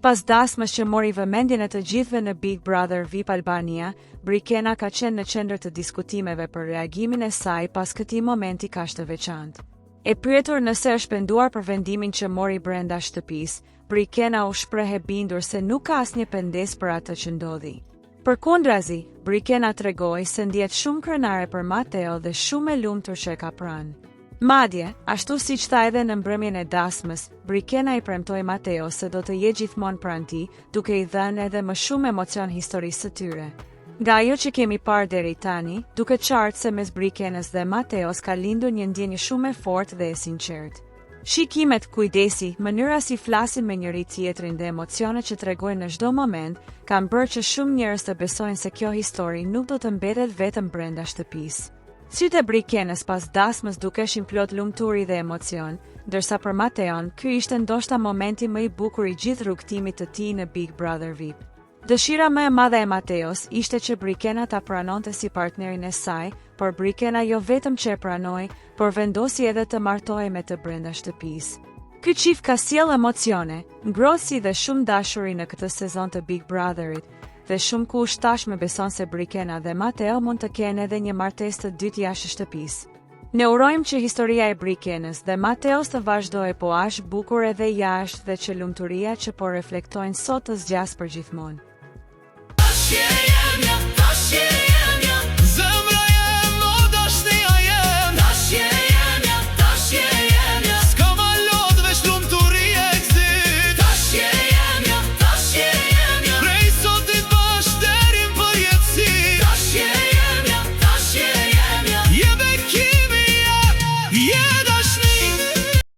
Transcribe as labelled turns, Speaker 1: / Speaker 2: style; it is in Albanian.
Speaker 1: Pas dasmës që mori vëmendjen e të gjithëve në Big Brother VIP Albania, Brikena ka qenë në qendër të diskutimeve për reagimin e saj pas këtij momenti kaq të veçantë. E pyetur nëse është penduar për vendimin që mori brenda shtëpisë, Brikena u shpreh e bindur se nuk ka asnjë pendes për atë që ndodhi. Përkundrazi, Brikena tregoi se ndihet shumë krenare për Mateo dhe shumë e lumtur që e ka pranë. Madje, ashtu siç tha edhe në mbrëmjen e dasmës, Brikena i premtoi Mateo se do të jetë gjithmonë pranë tij, duke i dhënë edhe më shumë emocion historisë së tyre. Nga ajo që kemi parë deri tani, duket qartë se mes Brikenës dhe Mateos ka lindur një ndjenjë shumë e fortë dhe e sinqertë. Shikimet, kujdesi, mënyra si flasin me njëri tjetrin dhe emocionet që tregojnë në çdo moment, kanë bërë që shumë njerëz të besojnë se kjo histori nuk do të mbetet vetëm brenda shtëpisë. Sytë e Brikenës pas dasmës dukeshin plot lumturi dhe emocion, ndërsa për Mateon, ky ishte ndoshta momenti më i bukur i gjithë rrugtimit të tij në Big Brother VIP. Dëshira më e madhe e Mateos ishte që Brikena ta pranonte si partnerin e saj, por Brikena jo vetëm që e pranoi, por vendosi edhe të martohej me të brenda shtëpisë. Ky çift ka sjell emocione, ngrohësi dhe shumë dashuri në këtë sezon të Big Brotherit, dhe shumë kush tashmë beson se Brikena dhe Mateo mund të kenë edhe një martesë të dytë jashtë shtëpisë. Ne urojmë që historia e Brikenës dhe Mateos të vazhdojë po aq bukur edhe jashtë dhe që lumturia që po reflektojnë sot të zgjas përgjithmonë.